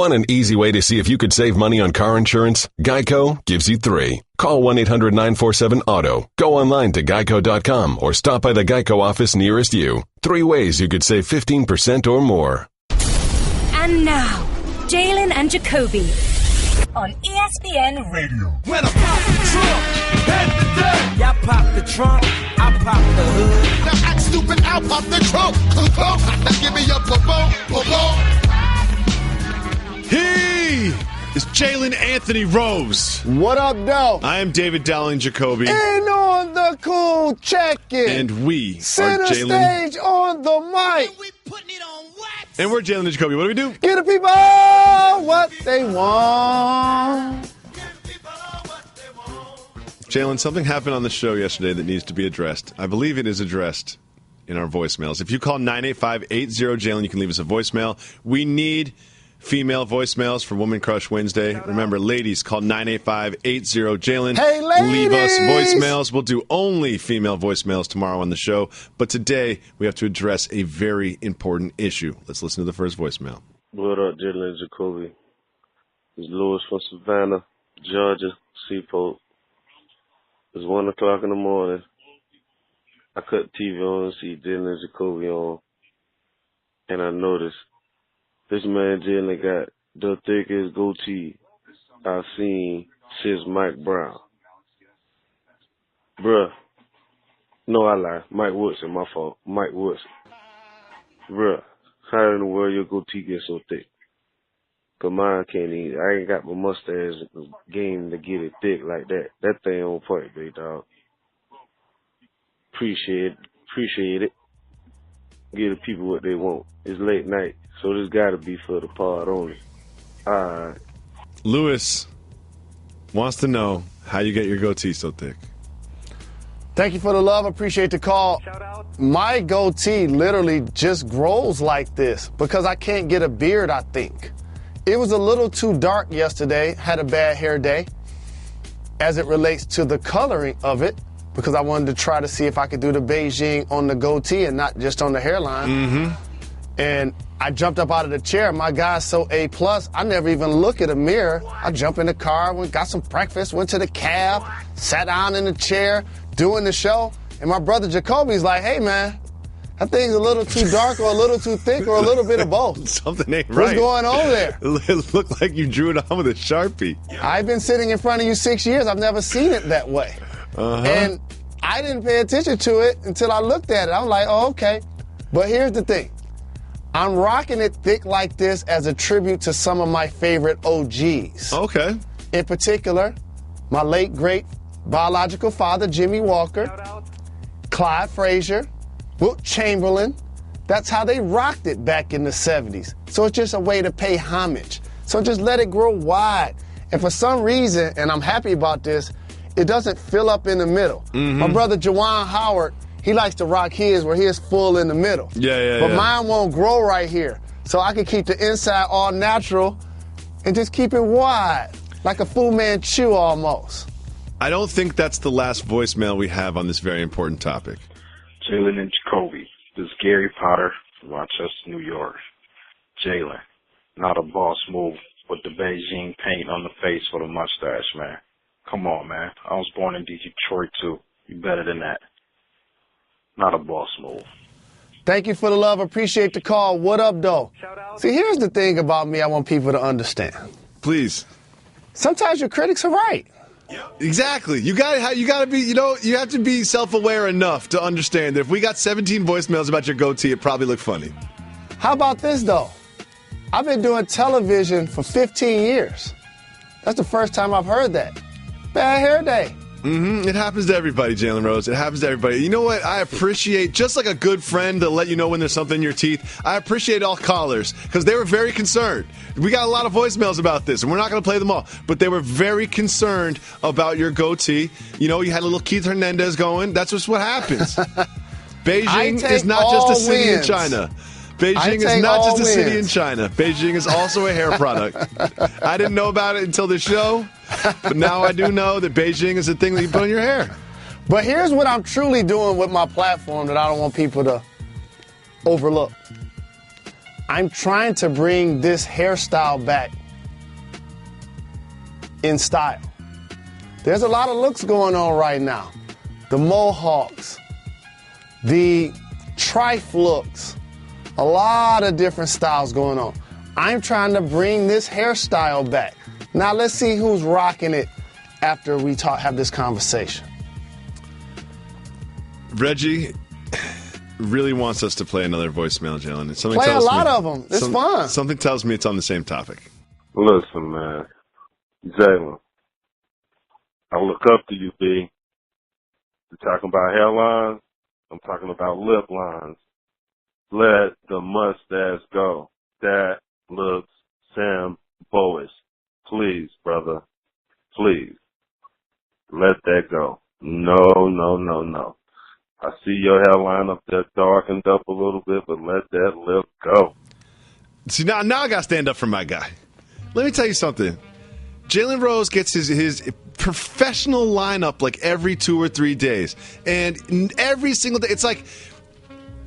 Want an easy way to see if you could save money on car insurance? Geico gives you 3. Call 1-800-947-AUTO. Go online to geico.com or stop by the Geico office nearest you. 3 ways you could save 15% or more. And now, Jalen and Jacoby on ESPN Radio. When I pop the trunk, head to death. Y'all pop the trunk, I pop the hood. Now act stupid, I'll pop the trunk. Give me your boom. He is Jalen Anthony Rose. What up, though? I am David Dowling Jacoby. And on the cool check-in. And we Center are Jalen. stage on the mic. We putting it on wax. And we're Jalen and Jacoby. What do? Give the people what they want. Jalen, something happened on the show yesterday that needs to be addressed. I believe it is addressed in our voicemails. If you call 985-80-JALEN, you can leave us a voicemail. We need female voicemails for Woman Crush Wednesday. Remember, ladies, call 985-80-JALEN. Hey, ladies! Leave us voicemails. We'll do only female voicemails tomorrow on the show. But today, we have to address a very important issue. Let's listen to the first voicemail. What up, Jalen and Jacoby? It's Lewis from Savannah, Georgia, Seaport. It's 1 o'clock in the morning. I cut the TV on and see Jalen and Jacoby on. And I noticed this man Jalen got the thickest goatee I've seen since Mike Brown. Bruh. No, I lie. Mike Woodson, my fault. Mike Woodson. Bruh, how in the world your goatee get so thick? Cause mine can't even. I ain't got my mustache game to get it thick like that. That thing on point, big dog. Appreciate it. Give the people what they want. It's late night, so this gotta be for the pod only. Alright. Lewis wants to know how you get your goatee so thick. Thank you for the love. Appreciate the call. My goatee literally just grows like this because I can't get a beard, I think. It was a little too dark yesterday. Had a bad hair day as it relates to the coloring of it because I wanted to try to see if I could do the Beijing on the goatee and not just on the hairline. Mm-hmm. And I jumped up out of the chair. My guy's so A+, I never even look at a mirror. I jump in the car, got some breakfast, went to the cab, sat down in the chair, doing the show. And my brother Jacoby's like, hey, man, that thing's a little too dark or a little too thick or a little bit of both. Something ain't right. What's going on there? It looked like you drew it on with a Sharpie. I've been sitting in front of you 6 years. I've never seen it that way. Uh-huh. And I didn't pay attention to it until I looked at it. I'm like, oh, okay. But here's the thing. I'm rocking it thick like this as a tribute to some of my favorite OGs. Okay. In particular, my late, great biological father, Jimmy Walker, Clyde Frazier, Wilt Chamberlain. That's how they rocked it back in the 70s. So it's just a way to pay homage. So just let it grow wide. And for some reason, and I'm happy about this, it doesn't fill up in the middle. Mm-hmm. My brother Juwan Howard, he likes to rock his where his full in the middle. But mine won't grow right here. So I can keep the inside all natural and just keep it wide, like a Fu Manchu almost. I don't think that's the last voicemail we have on this very important topic. Jalen and Jacoby. This is Gary Potter from Rochester, New York. Jalen, not a boss move with the Beijing paint on the face for the mustache, man. Come on, man. I was born in Detroit, too. You better than that. Not a boss move. Thank you for the love. Appreciate the call. What up, though? See, here's the thing about me I want people to understand. Please. Sometimes your critics are right. Exactly. You gotta be, you have to be self-aware enough to understand that if we got 17 voicemails about your goatee, it probably looked funny. How about this, though? I've been doing television for 15 years. That's the first time I've heard that. Bad hair day. Mm-hmm. It happens to everybody, Jalen Rose. It happens to everybody. You know what? I appreciate, just like a good friend to let you know when there's something in your teeth, I appreciate all callers because they were very concerned. We got a lot of voicemails about this, and we're not going to play them all, but they were very concerned about your goatee. You know, you had a little Keith Hernandez going. That's just what happens. Beijing is not just a city in China. Beijing is not just a city in China. Beijing is also a hair product. I didn't know about it until this show, but now I do know that Beijing is a thing that you put on your hair. But here's what I'm truly doing with my platform that I don't want people to overlook. I'm trying to bring this hairstyle back in style. There's a lot of looks going on right now. The mohawks, the trife looks, a lot of different styles going on. I'm trying to bring this hairstyle back. Now let's see who's rocking it after we have this conversation. Reggie really wants us to play another voicemail, Jalen. Play a lot of them. It's fun. Something tells me it's on the same topic. Listen, man. Jalen, I look up to you, B. You're talking about hairlines. I'm talking about lip lines. Let the mustache go. That looks Sam Bowish. Please, brother. Please. Let that go. No. I see your hairline up there darkened up a little bit, but let that lip go. See, now I got to stand up for my guy. Let me tell you something. Jalen Rose gets his professional lineup like every 2 or 3 days. And every single day, it's like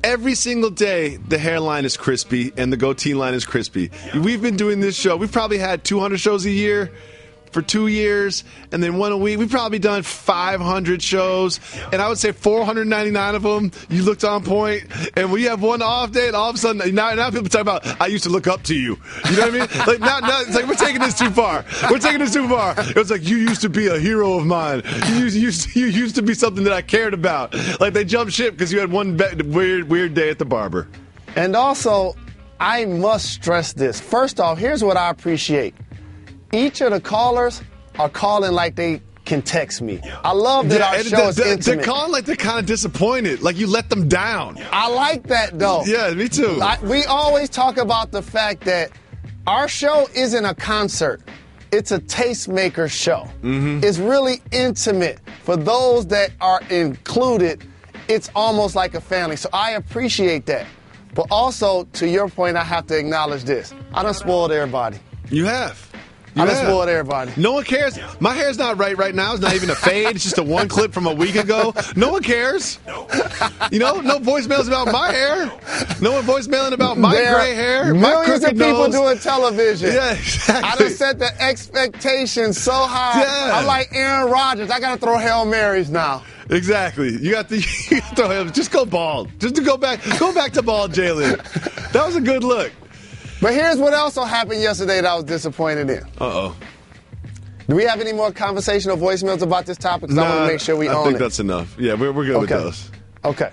every single day the hairline is crispy and the goatee line is crispy. We've been doing this show. We've probably had 200 shows a year for 2 years, and then one a week. We've probably done 500 shows, and I would say 499 of them, you looked on point. And when you have one off day, and all of a sudden, now people talk about, I used to look up to you. You know what I mean? Like now it's like, we're taking this too far. It was like, you used to be a hero of mine. You used to be something that I cared about. Like they jumped ship because you had one weird day at the barber. And also, I must stress this. First off, here's what I appreciate. Each of the callers are calling like they can text me. I love that our show is intimate. They're calling like they're kind of disappointed, like you let them down. I like that, though. Yeah, me too. We always talk about the fact that our show isn't a concert. It's a tastemaker show. Mm-hmm. It's really intimate. For those that are included, it's almost like a family. So I appreciate that. But also, to your point, I have to acknowledge this. I done spoiled everybody. You have. I done spoiled everybody. No one cares. My hair's not right now. It's not even a fade. It's just a one clip from a week ago. No one cares. You know, no voicemails about my hair. No one voicemailing about my gray hair. Millions my of people nose. doing television. Yeah, exactly. I done set the expectations so high. Yeah. I'm like Aaron Rodgers. I got to throw Hail Marys now. Exactly. You got to throw him. Just go bald. Just to go back to bald, Jalen. That was a good look. But here's what also happened yesterday that I was disappointed in. Uh-oh. Do we have any more conversational voicemails about this topic? Because I want to make sure we own it. I think that's enough. Yeah, we're good with those. Okay.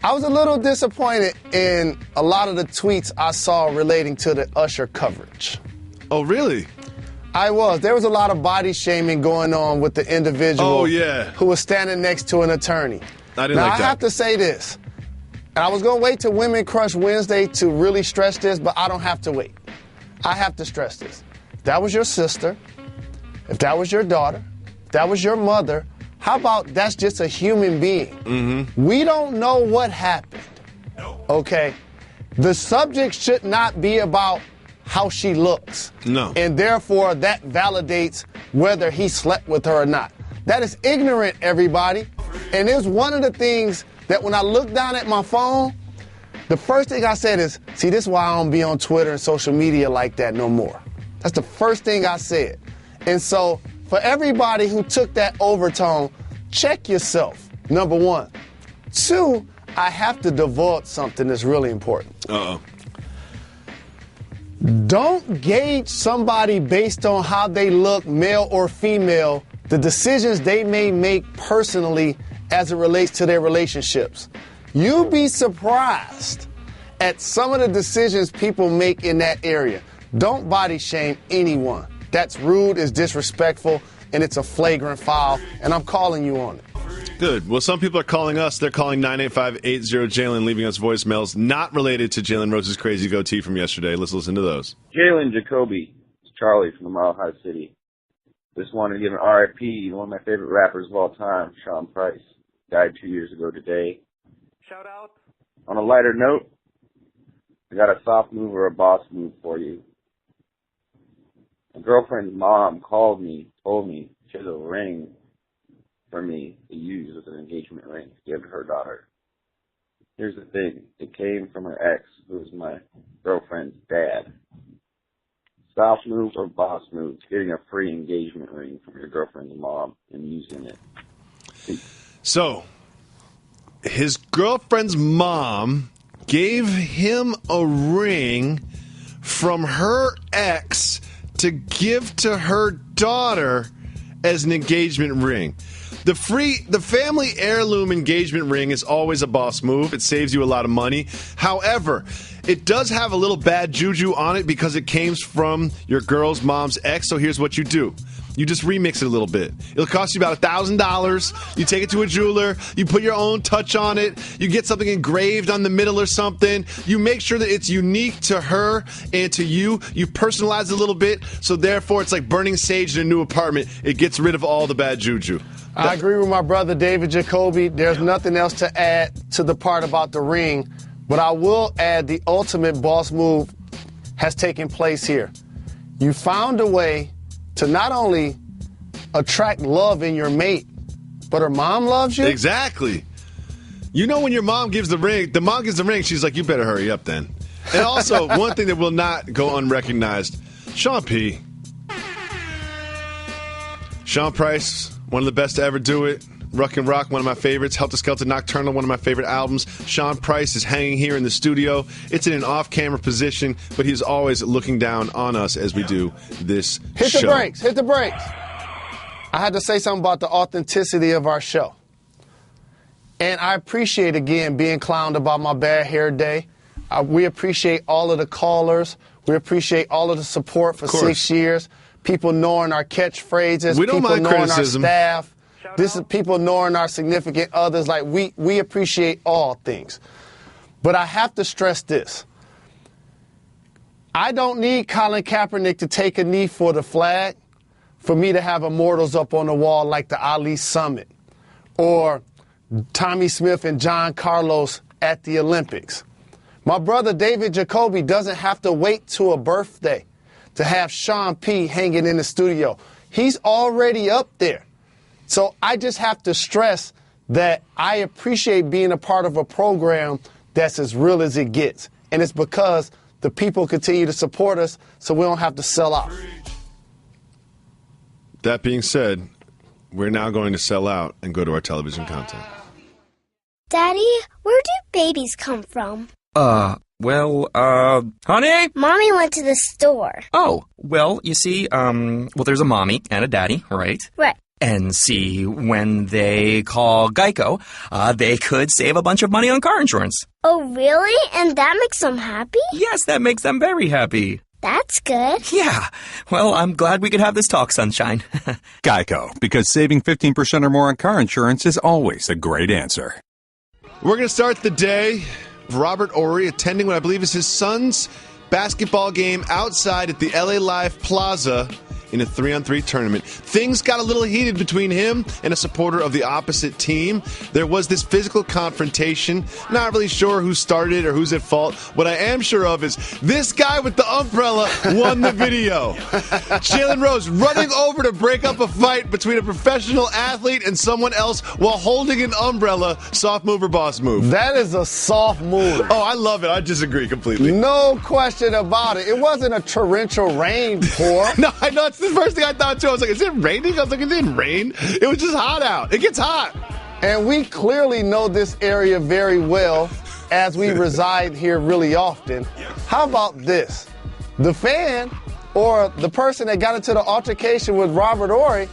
I was a little disappointed in a lot of the tweets I saw relating to the Usher coverage. Oh, really? I was. There was a lot of body shaming going on with the individual who was standing next to an attorney. I didn't like that. Now, I have to say this. And I was going to wait till Women Crush Wednesday to really stress this, but I don't have to wait. I have to stress this. If that was your sister, if that was your daughter, if that was your mother, how about that's just a human being? Mm-hmm. We don't know what happened. Okay? The subject should not be about how she looks. No. And therefore, that validates whether he slept with her or not. That is ignorant, everybody. And it's one of the things that when I look down at my phone, the first thing I said is, see, this is why I don't be on Twitter and social media like that no more. That's the first thing I said. And so for everybody who took that overtone, check yourself, number one. Two, I have to divulge something that's really important. Uh-oh. Don't gauge somebody based on how they look, male or female, the decisions they may make personally as it relates to their relationships. You'll be surprised at some of the decisions people make in that area. Don't body shame anyone. That's rude, it's disrespectful, and it's a flagrant foul, and I'm calling you on it. Good. Well, some people are calling us. They're calling 985-80-JALEN, leaving us voicemails not related to Jalen Rose's crazy goatee from yesterday. Let's listen to those. Jalen and Jacoby. It's Charlie from the Mile High City. Just wanted to give an RIP, one of my favorite rappers of all time, Sean Price. Died 2 years ago today. Shout out. On a lighter note, I got a soft move or a boss move for you. My girlfriend's mom called me, told me she has a ring for me to use as an engagement ring to give to her daughter. Here's the thing. It came from her ex, who was my girlfriend's dad. Soft move or boss move? Getting a free engagement ring from your girlfriend's mom and using it. So, his girlfriend's mom gave him a ring from her ex to give to her daughter as an engagement ring. The family heirloom engagement ring is always a boss move. It saves you a lot of money. However, it does have a little bad juju on it because it came from your girl's mom's ex. So here's what you do. You just remix it a little bit. It'll cost you about $1,000. You take it to a jeweler. You put your own touch on it. You get something engraved on the middle or something. You make sure that it's unique to her and to you. You personalize it a little bit. So therefore, it's like burning sage in a new apartment. It gets rid of all the bad juju. I agree with my brother David Jacoby. There's nothing else to add to the part about the ring. But I will add the ultimate boss move has taken place here. You found a way to not only attract love in your mate, but her mom loves you? Exactly. You know when your mom gives the mom gives the ring, she's like, you better hurry up then. And also, one thing that will not go unrecognized, Sean P. Sean Price, one of the best to ever do it. Ruck and Rock, one of my favorites. Helter Skelter Nocturnal, one of my favorite albums. Sean Price is hanging here in the studio. It's in an off-camera position, but he's always looking down on us as we do this show. Hit the brakes. I had to say something about the authenticity of our show. And I appreciate, again, being clowned about my bad hair day. We appreciate all of the callers. We appreciate all of the support for 6 years. People knowing our catchphrases. We don't mind criticism. Our staff. This is people knowing our significant others. Like, we appreciate all things. But I have to stress this. I don't need Colin Kaepernick to take a knee for the flag for me to have immortals up on the wall like the Ali Summit or Tommy Smith and John Carlos at the Olympics. My brother David Jacoby doesn't have to wait to a birthday to have Sean P. hanging in the studio. He's already up there. So I just have to stress that I appreciate being a part of a program that's as real as it gets. And it's because the people continue to support us so we don't have to sell out. That being said, we're now going to sell out and go to our television content. Daddy, where do babies come from? Honey? Mommy went to the store. Oh, well, you see, there's a mommy and a daddy, right? Right. And see, when they call Geico, they could save a bunch of money on car insurance. Oh, really? And that makes them happy? Yes, that makes them very happy. That's good. Yeah. Well, I'm glad we could have this talk, Sunshine. Geico, because saving 15% or more on car insurance is always a great answer. We're going to start the day with Robert Horry attending what I believe is his son's basketball game outside at the LA Live Plaza in a 3-on-3 tournament. Things got a little heated between him and a supporter of the opposite team. There was this physical confrontation. Not really sure who started or who's at fault. What I am sure of is this guy with the umbrella won the video. Jalen Rose running over to break up a fight between a professional athlete and someone else while holding an umbrella. Soft move or boss move? That is a soft move. Oh, I love it. I disagree completely. No question about it. It wasn't a torrential rain pour. No, I know. It's the first thing I thought, too. I was like, is it raining? I was like, it didn't rain. It was just hot out. It gets hot. And we clearly know this area very well as we reside here really often. How about this? The fan or the person that got into the altercation with Robert Horry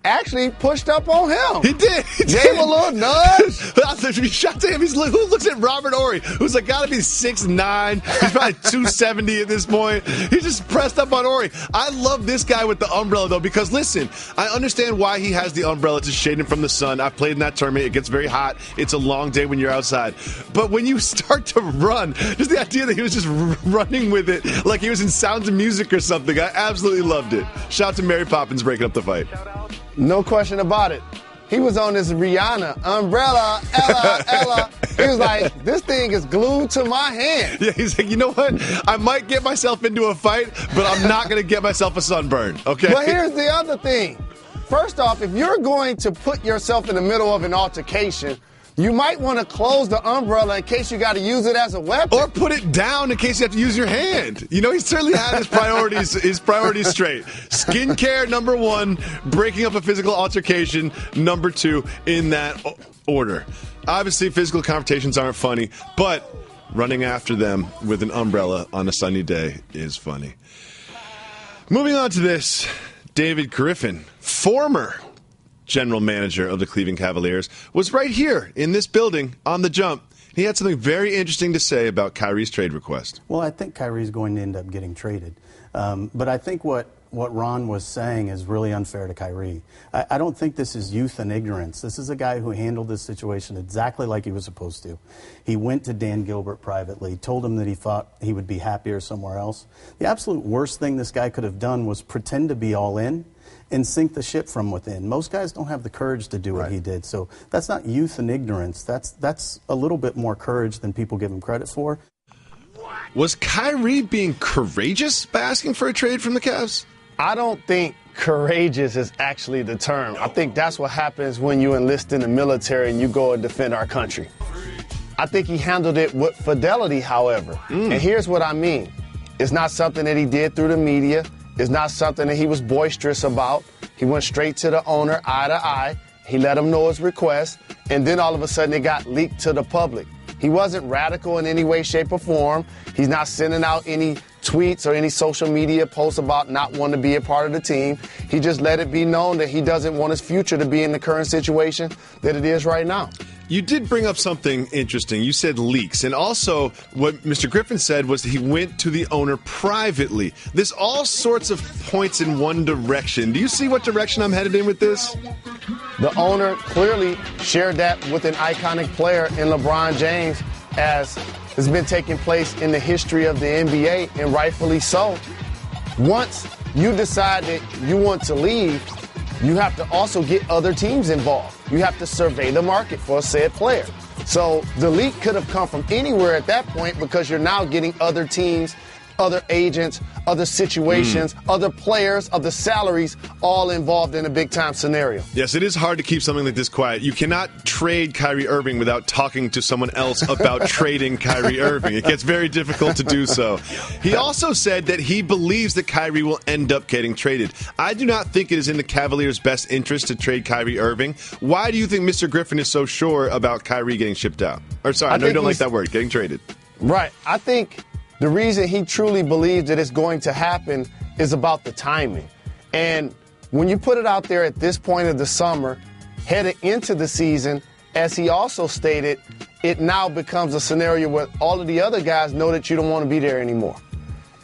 actually pushed up on him. He did. Gave him a little nudge. He shot to him. Who looks at Robert Horry, who's like got to be 6'9". He's probably 270 at this point. He just pressed up on Horry. I love this guy with the umbrella, though, because, listen, I understand why he has the umbrella to shade him from the sun. I've played in that tournament. It gets very hot. It's a long day when you're outside. But when you start to run, just the idea that he was just running with it like he was in Sounds of Music or something, I absolutely loved it. Shout out to Mary Poppins breaking up the fight. No question about it. He was on this Rihanna umbrella, Ella. He was like, this thing is glued to my hand. Yeah, he's like, you know what? I might get myself into a fight, but I'm not going to get myself a sunburn, okay? But here's the other thing. First off, if you're going to put yourself in the middle of an altercation, You might want to close the umbrella in case you got to use it as a weapon. Or put it down in case you have to use your hand. You know, he certainly had his priorities straight. Skincare, number 1. Breaking up a physical altercation, number 2, in that order. Obviously, physical confrontations aren't funny, but running after them with an umbrella on a sunny day is funny. Moving on to this, David Griffin, former general manager of the Cleveland Cavaliers, was right here in this building on the jump. He had something very interesting to say about Kyrie's trade request. Well, I think Kyrie's going to end up getting traded. But I think what Ron was saying is really unfair to Kyrie. I don't think this is youth and ignorance. This is a guy who handled this situation exactly like he was supposed to. He went to Dan Gilbert privately, told him that he thought he would be happier somewhere else. The absolute worst thing this guy could have done was pretend to be all in and sink the ship from within. Most guys don't have the courage to do what he did. So that's not youth and ignorance. That's a little bit more courage than people give him credit for. Was Kyrie being courageous by asking for a trade from the Cavs? I don't think courageous is actually the term. I think that's what happens when you enlist in the military and you go and defend our country. I think he handled it with fidelity, however. And here's what I mean. It's not something that he did through the media. It's not something that he was boisterous about. He went straight to the owner, eye to eye. He let him know his request, and then all of a sudden it got leaked to the public. He wasn't radical in any way, shape, or form. He's not sending out any tweets or any social media posts about not wanting to be a part of the team. He just let it be known that he doesn't want his future to be in the current situation that it is right now. You did bring up something interesting. You said leaks. And also, what Mr. Griffin said was he went to the owner privately. There's all sorts of points in one direction. Do you see what direction I'm headed in with this? The owner clearly shared that with an iconic player in LeBron James, as has been taking place in the history of the NBA, and rightfully so. Once you decide that you want to leave, you have to also get other teams involved. You have to survey the market for a said player. So the leak could have come from anywhere at that point, because you're now getting other teams, other agents, other situations, other players, other salaries, all involved in a big-time scenario. Yes, it is hard to keep something like this quiet. You cannot trade Kyrie Irving without talking to someone else about trading Kyrie Irving. It gets very difficult to do so. He also said that he believes that Kyrie will end up getting traded. I do not think it is in the Cavaliers' best interest to trade Kyrie Irving. Why do you think Mr. Griffin is so sure about Kyrie getting shipped out? Or sorry, I know you don't like that word, getting traded. Right. I think the reason he truly believes that it's going to happen is about the timing. And when you put it out there at this point of the summer, headed into the season, as he also stated, it now becomes a scenario where all of the other guys know that you don't want to be there anymore.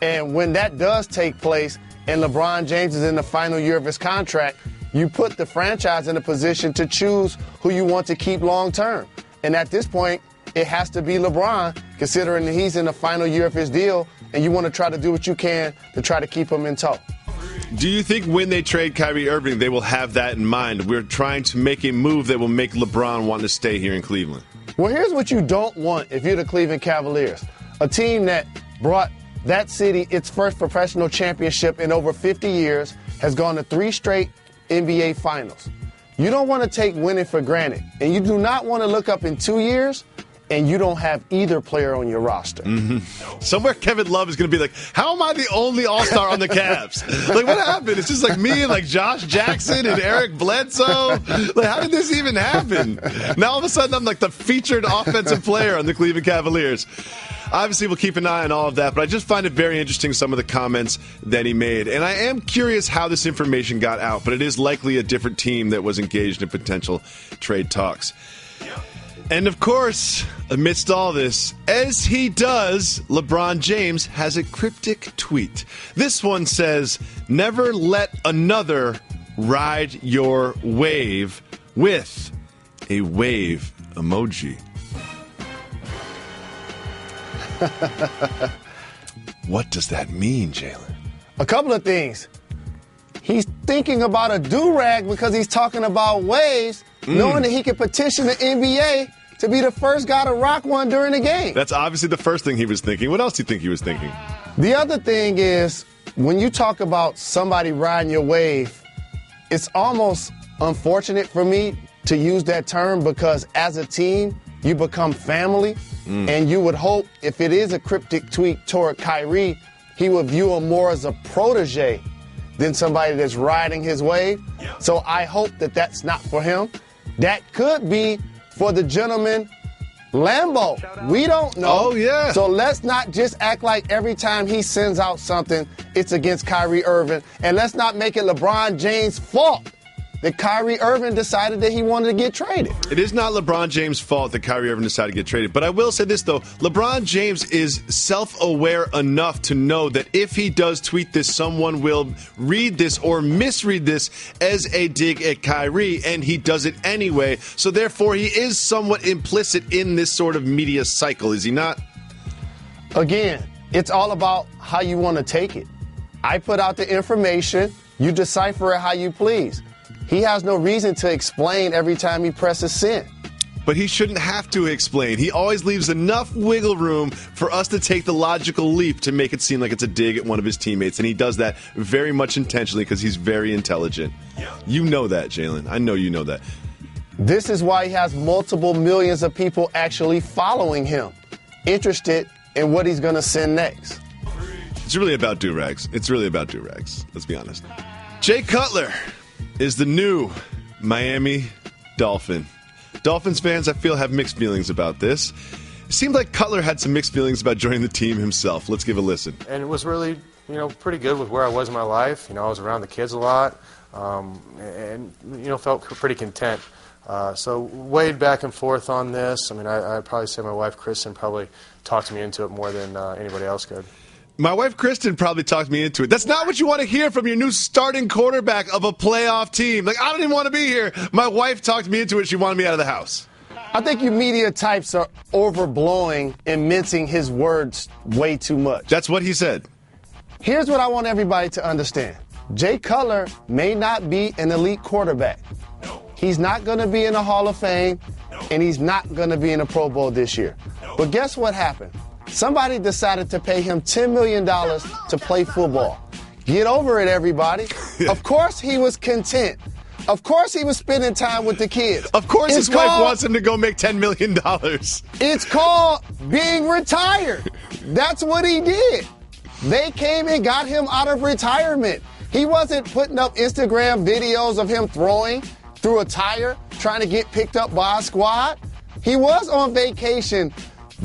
And when that does take place and LeBron James is in the final year of his contract, you put the franchise in a position to choose who you want to keep long term. And at this point, it has to be LeBron, considering that he's in the final year of his deal, and you want to try to do what you can to try to keep him in tow. Do you think when they trade Kyrie Irving, they will have that in mind? We're trying to make a move that will make LeBron want to stay here in Cleveland. Well, here's what you don't want if you're the Cleveland Cavaliers, a team that brought that city its first professional championship in over 50 years, has gone to 3 straight NBA finals. You don't want to take winning for granted, and you do not want to look up in 2 years and you don't have either player on your roster. Somewhere Kevin Love is going to be like, how am I the only all-star on the Cavs? Like, what happened? It's just like me and like Josh Jackson and Eric Bledsoe. Like, how did this even happen? Now all of a sudden I'm like the featured offensive player on the Cleveland Cavaliers. Obviously, we'll keep an eye on all of that, but I just find it very interesting, some of the comments that he made. And I am curious how this information got out, but it is likely a different team that was engaged in potential trade talks. And of course, amidst all this, as he does, LeBron James has a cryptic tweet. This one says, "Never let another ride your wave," with a wave emoji. What does that mean, Jalen? A couple of things. He's thinking about a do-rag because he's talking about waves, knowing that he could petition the NBA to be the first guy to rock one during the game. That's obviously the first thing he was thinking. What else do you think he was thinking? The other thing is, when you talk about somebody riding your wave, it's almost unfortunate for me to use that term because as a team, you become family, and you would hope if it is a cryptic tweet toward Kyrie, he would view him more as a protege than somebody that's riding his wave. So I hope that that's not for him. That could be for the gentleman Lambo. We don't know. Oh, yeah. So let's not just act like every time he sends out something, it's against Kyrie Irving. And let's not make it LeBron James' fault that Kyrie Irving decided that he wanted to get traded. It is not LeBron James' fault that Kyrie Irving decided to get traded. But I will say this, though. LeBron James is self-aware enough to know that if he does tweet this, someone will read this or misread this as a dig at Kyrie, and he does it anyway. So therefore, he is somewhat implicit in this sort of media cycle, is he not? Again, it's all about how you want to take it. I put out the information. You decipher it how you please. He has no reason to explain every time he presses send. But he shouldn't have to explain. He always leaves enough wiggle room for us to take the logical leap to make it seem like it's a dig at one of his teammates. And he does that very much intentionally because he's very intelligent. You know that, Jalen. I know you know that. This is why he has multiple millions of people actually following him, interested in what he's going to send next. It's really about do-rags. It's really about do-rags. Let's be honest. Jay Cutler is the new Miami Dolphin. Dolphins fans, I feel, have mixed feelings about this. It seemed like Cutler had some mixed feelings about joining the team himself. Let's give a listen. And it was really, pretty good with where I was in my life. I was around the kids a lot, and felt pretty content. So weighed back and forth on this. I'd probably say my wife, Kristen, probably talked me into it more than anybody else could. My wife, Kristen, probably talked me into it. That's not what you want to hear from your new starting quarterback of a playoff team. I don't even want to be here. My wife talked me into it. She wanted me out of the house. I think you media types are overblowing and mincing his words way too much. That's what he said. Here's what I want everybody to understand. Jay Cutler may not be an elite quarterback. He's not going to be in the Hall of Fame, and he's not going to be in the Pro Bowl this year. But guess what happened? Somebody decided to pay him $10 million to play football. Get over it, everybody. Of course he was content. Of course he was spending time with the kids. Of course his wife wants him to go make $10 million. It's called being retired. That's what he did. They came and got him out of retirement. He wasn't putting up Instagram videos of him throwing through a tire, trying to get picked up by a squad. He was on vacation,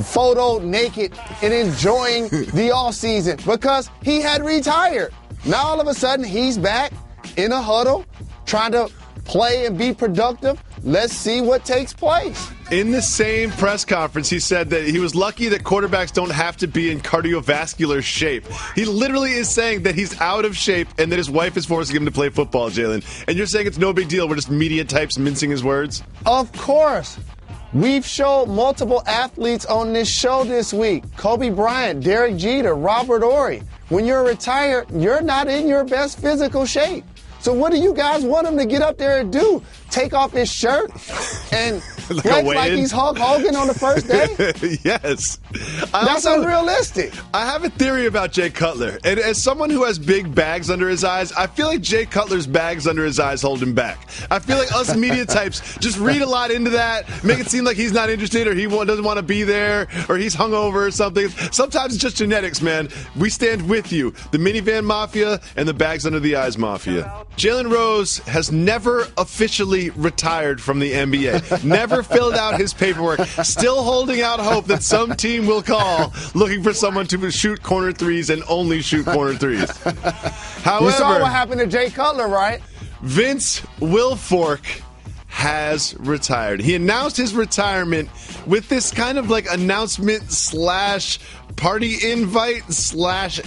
photo naked and enjoying the off season because he had retired. Now all of a sudden he's back in a huddle trying to play and be productive. Let's see what takes place. In the same press conference, he said that he was lucky that quarterbacks don't have to be in cardiovascular shape. He literally is saying that he's out of shape and that his wife is forcing him to play football, Jalen. And you're saying it's no big deal. We're just media types mincing his words? Of course. We've showed multiple athletes on this show this week. Kobe Bryant, Derek Jeter, Robert Horry. When you're retired, you're not in your best physical shape. So what do you guys want him to get up there and do? Take off his shirt and flex like he's Hulk Hogan on the first day? Yes. That's unrealistic. I have a theory about Jay Cutler. And as someone who has big bags under his eyes, I feel like Jay Cutler's bags under his eyes hold him back. I feel like us media types just read a lot into that, make it seem like he's not interested or he doesn't want to be there or he's hungover or something. Sometimes it's just genetics, man. We stand with you. The minivan mafia and the bags under the eyes mafia. Jalen Rose has never officially retired from the NBA. Never filled out his paperwork. Still holding out hope that some team will call looking for someone to shoot corner threes and only shoot corner threes. However, you saw what happened to Jay Cutler, right? Vince Wilfork has retired. He announced his retirement with this kind of announcement / party invite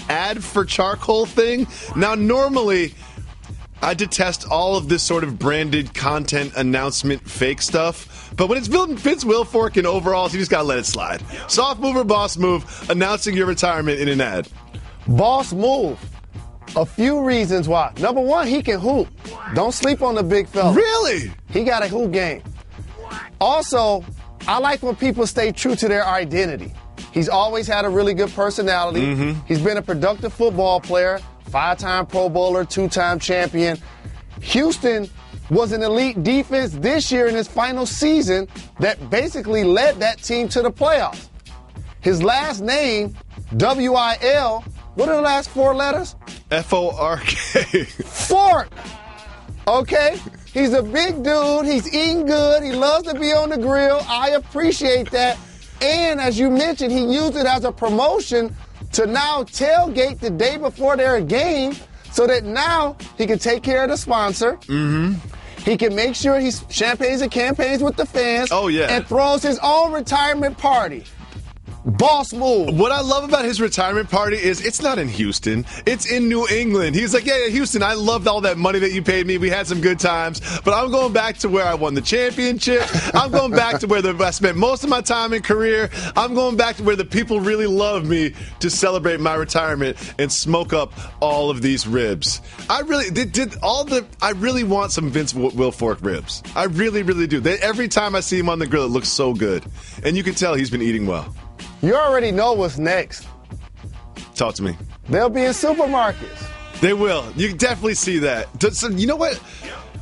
/ ad for charcoal thing. Now, normally, I detest all of this sort of branded content announcement fake stuff. But when it's Vince Wilfork in overalls, you just got to let it slide. Soft move or boss move, announcing your retirement in an ad. Boss move. A few reasons why. Number one, he can hoop. Don't sleep on the big fella. Really? He got a hoop game. Also, I like when people stay true to their identity. He's always had a really good personality. Mm-hmm. He's been a productive football player. 5-time Pro Bowler, 2-time champion. Houston was an elite defense this year in his final season that basically led that team to the playoffs. His last name, W-I-L, what are the last 4 letters? F-O-R-K. Fork. Okay? He's a big dude. He's eating good. He loves to be on the grill. I appreciate that. And as you mentioned, he used it as a promotion to now tailgate the day before their game so that now he can take care of the sponsor. Mm-hmm. He can make sure he champagnes and campaigns with the fans. Oh, yeah. And throws his own retirement party. Boss move. What I love about his retirement party is it's not in Houston. It's in New England. He's like, yeah, Houston, I loved all that money that you paid me. We had some good times. But I'm going back to where I won the championship. I'm going back to where I spent most of my time in career. I'm going back to where the people really love me to celebrate my retirement and smoke up all of these ribs. I really I really want some Vince Wilfork ribs. I really, really do. Every time I see him on the grill, it looks so good. And you can tell he's been eating well. You already know what's next. Talk to me. They'll be in supermarkets. They will. You can definitely see that. So, you know what?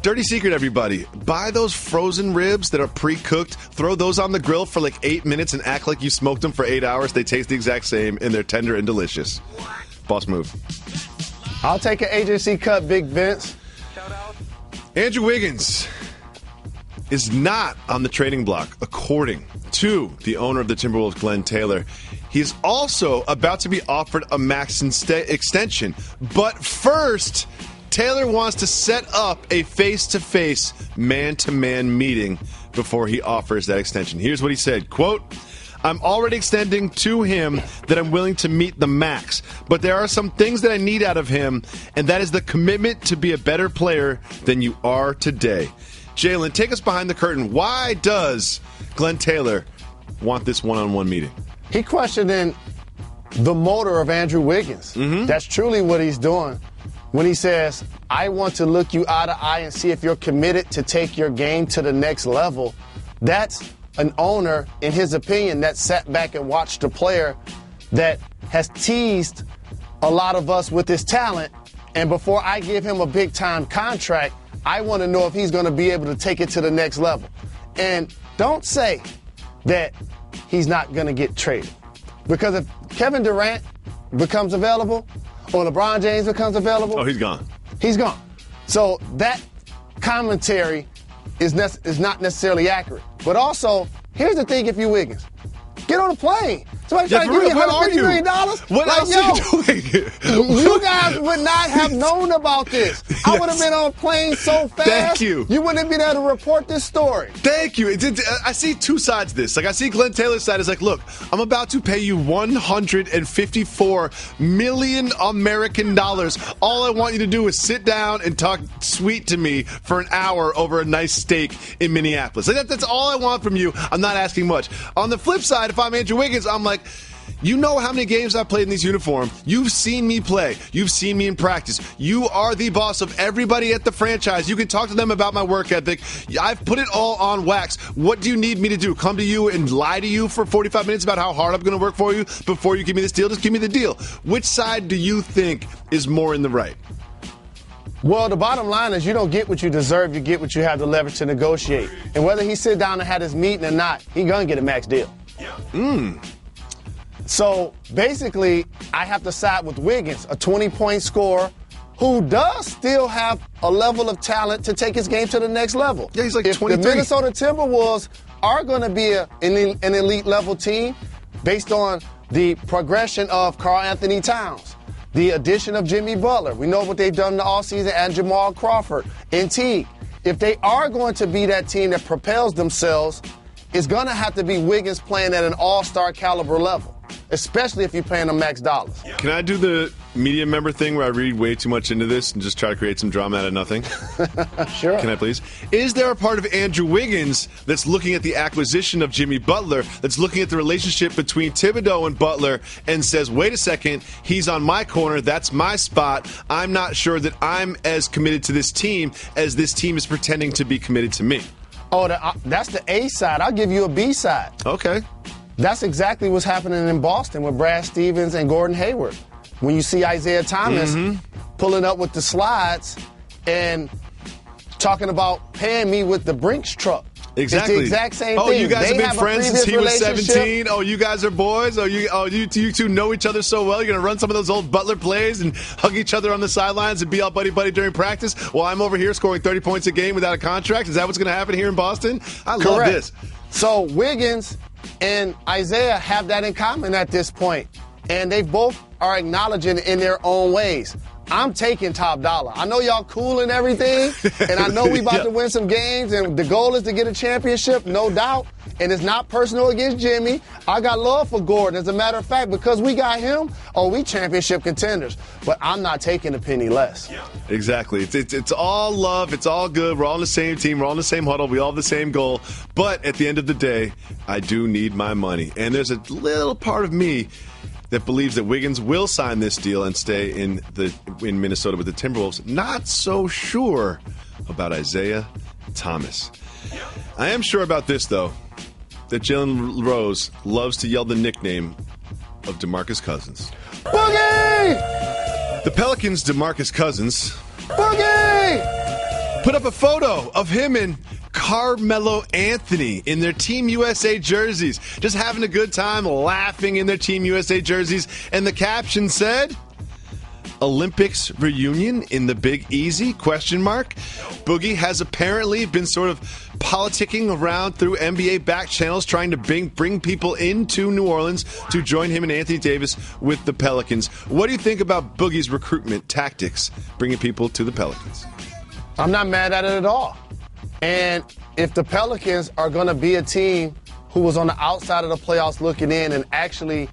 Dirty secret, everybody. Buy those frozen ribs that are pre-cooked. Throw those on the grill for like 8 minutes and act like you smoked them for 8 hours. They taste the exact same, and they're tender and delicious. Boss move. I'll take an agency cut, Big Vince. Andrew Wiggins is not on the trading block, according to the owner of the Timberwolves, Glenn Taylor. He's also about to be offered a max extension. But first, Taylor wants to set up a face-to-face, man-to-man meeting before he offers that extension. Here's what he said, quote, I'm already extending to him that I'm willing to meet the max, but there are some things that I need out of him, and that is the commitment to be a better player than you are today. Jalen, take us behind the curtain. Why does Glenn Taylor want this one-on-one meeting? He questioning the motor of Andrew Wiggins. Mm-hmm. That's truly what he's doing when he says, I want to look you eye to eye and see if you're committed to take your game to the next level. That's an owner, in his opinion, that sat back and watched a player that has teased a lot of us with his talent. And before I give him a big-time contract, I want to know if he's going to be able to take it to the next level. And don't say that he's not going to get traded. Because if Kevin Durant becomes available or LeBron James becomes available... Oh, he's gone. He's gone. So that commentary is not necessarily accurate. But also, here's the thing if you're Wiggins. Get on a plane. Somebody trying to give you $150 million? What else are you doing? You guys would not have known about this. Yes. I would have been on a plane so fast. Thank you. You wouldn't have been able to report this story. Thank you. I see two sides to this. Like, I see Glenn Taylor's side is like, look, I'm about to pay you $154 million American dollars. All I want you to do is sit down and talk sweet to me for an hour over a nice steak in Minneapolis. Like, that's all I want from you. I'm not asking much. On the flip side, if I'm Andrew Wiggins, I'm like, you know how many games I've played in these uniforms. You've seen me play. You've seen me in practice. You are the boss of everybody at the franchise. You can talk to them about my work ethic. I've put it all on wax. What do you need me to do? Come to you and lie to you for 45 minutes about how hard I'm going to work for you before you give me this deal? Just give me the deal. Which side do you think is more in the right? Well, the bottom line is you don't get what you deserve. You get what you have the leverage to negotiate. And whether he sit down and had his meeting or not, he's going to get a max deal. So basically, I have to side with Wiggins, a 20-point scorer who does still have a level of talent to take his game to the next level. Yeah, he's like if 23. The Minnesota Timberwolves are going to be an elite level team based on the progression of Karl Anthony Towns, the addition of Jimmy Butler. We know what they've done in the offseason, and Jamal Crawford and Teague. If they are going to be that team that propels themselves, it's going to have to be Wiggins playing at an all-star caliber level, especially if you're paying them max dollars. Can I do the media member thing where I read way too much into this and just try to create some drama out of nothing? Sure. Can I please? Is there a part of Andrew Wiggins that's looking at the acquisition of Jimmy Butler, that's looking at the relationship between Thibodeau and Butler and says, wait a second, he's on my corner, that's my spot, I'm not sure that I'm as committed to this team as this team is pretending to be committed to me? Oh, that's the A side. I'll give you a B side. Okay. That's exactly what's happening in Boston with Brad Stevens and Gordon Hayward. When you see Isaiah Thomas pulling up with the slides and talking about paying me with the Brinks truck. Exactly. It's the exact same thing. Oh, you guys They have been friends since he was 17. Oh, you guys are boys. You two know each other so well. You're going to run some of those old Butler plays and hug each other on the sidelines and be all buddy-buddy during practice while I'm over here scoring 30 points a game without a contract. Is that what's going to happen here in Boston? I love this. So Wiggins and Isaiah have that in common at this point, and they both are acknowledging it in their own ways. I'm taking top dollar. I know y'all cool and everything, and I know we about to win some games, and the goal is to get a championship, no doubt. And it's not personal against Jimmy. I got love for Gordon. As a matter of fact, because we got him, we championship contenders. But I'm not taking a penny less. Exactly. It's all love. It's all good. We're all on the same team. We're all in the same huddle. We all have the same goal. But at the end of the day, I do need my money. And there's a little part of me that believes that Wiggins will sign this deal and stay in Minnesota with the Timberwolves. Not so sure about Isaiah Thomas. I am sure about this, though, that Jalen Rose loves to yell the nickname of DeMarcus Cousins. Boogie! The Pelicans' DeMarcus Cousins Boogie! put up a photo of him and Carmelo Anthony in their Team USA jerseys, just having a good time, laughing in their Team USA jerseys. And the caption said, Olympics reunion in the Big Easy, ? Boogie has apparently been sort of politicking around through NBA back channels, trying to bring people into New Orleans to join him and Anthony Davis with the Pelicans. What do you think about Boogie's recruitment tactics, bringing people to the Pelicans? I'm not mad at it at all. And if the Pelicans are going to be a team who was on the outside of the playoffs looking in and actually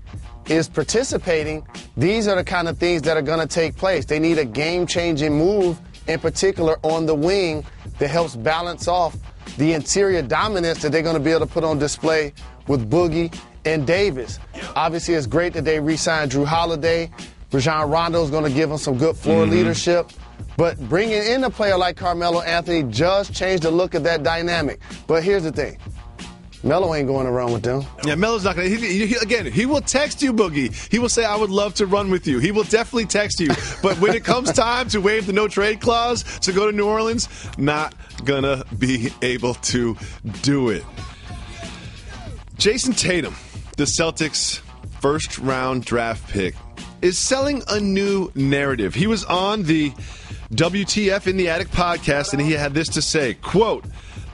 is participating, these are the kind of things that are going to take place. They need a game-changing move, in particular on the wing, that helps balance off the interior dominance that they're going to be able to put on display with Boogie and Davis. Obviously, it's great that they re-signed Drew Holiday. Rajon Rondo is going to give them some good floor leadership. But bringing in a player like Carmelo Anthony does change the look of that dynamic. But here's the thing. Melo ain't going around with them. Yeah, Melo's not going to. Again, he will text you, Boogie. He will say, I would love to run with you. He will definitely text you. But when it comes time to waive the no-trade clause to go to New Orleans, not going to be able to do it. Jason Tatum, the Celtics' first-round draft pick, is selling a new narrative. He was on the WTF in the Attic podcast, and he had this to say, quote,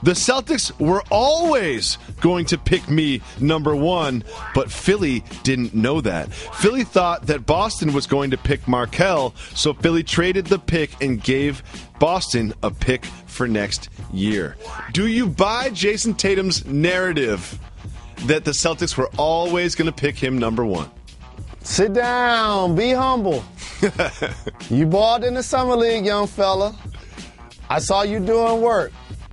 the Celtics were always going to pick me number one, but Philly didn't know that. Philly thought that Boston was going to pick Markelle, so Philly traded the pick and gave Boston a pick for next year. Do you buy Jason Tatum's narrative that the Celtics were always going to pick him number one? Sit down. Be humble. You balled in the summer league, young fella. I saw you doing work.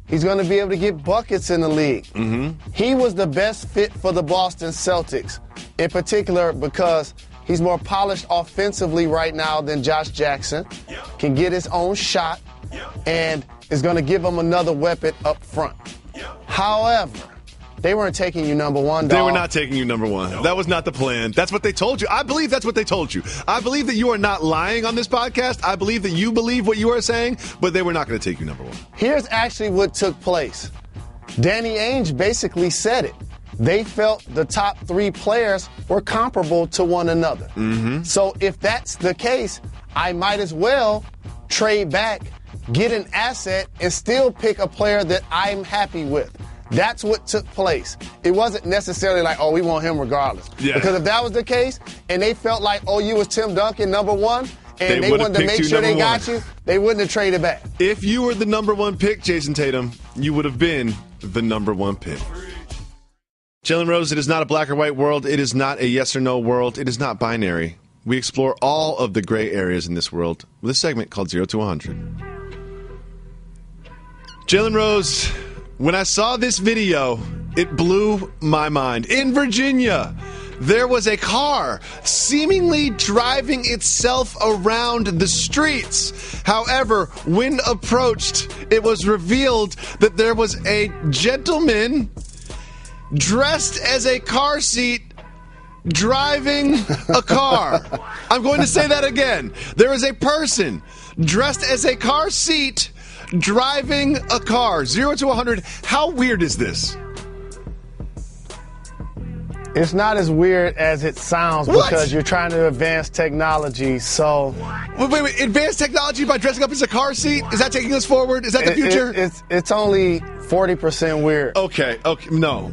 He's going to be able to get buckets in the league. He was the best fit for the Boston Celtics, in particular because he's more polished offensively right now than Josh Jackson, can get his own shot, and is going to give him another weapon up front. However, they weren't taking you number one, dog. They were not taking you number one. No. That was not the plan. That's what they told you. I believe that's what they told you. I believe that you are not lying on this podcast. I believe that you believe what you are saying, but they were not going to take you number one. Here's actually what took place. Danny Ainge basically said it. They felt the top three players were comparable to one another. So if that's the case, I might as well trade back, get an asset, and still pick a player that I'm happy with. That's what took place. It wasn't necessarily like, we want him regardless. Yeah. Because if that was the case, and they felt like, you was Tim Duncan number one, and they wanted to make sure they got you, they wouldn't have traded back. If you were the number one pick, Jason Tatum, you would have been the number one pick. Jalen Rose, it is not a black or white world. It is not a yes or no world. It is not binary. We explore all of the gray areas in this world with a segment called 0 to 100. Jalen Rose, when I saw this video, it blew my mind. In Virginia, there was a car seemingly driving itself around the streets. However, when approached, it was revealed that there was a gentleman dressed as a car seat driving a car. I'm going to say that again. There is a person dressed as a car seat driving a car. 0 to 100. How weird is this? It's not as weird as it sounds because you're trying to advance technology. So, wait. Advanced technology by dressing up as a car seat? Is that taking us forward? Is that the future? It's only 40% weird. Okay, no.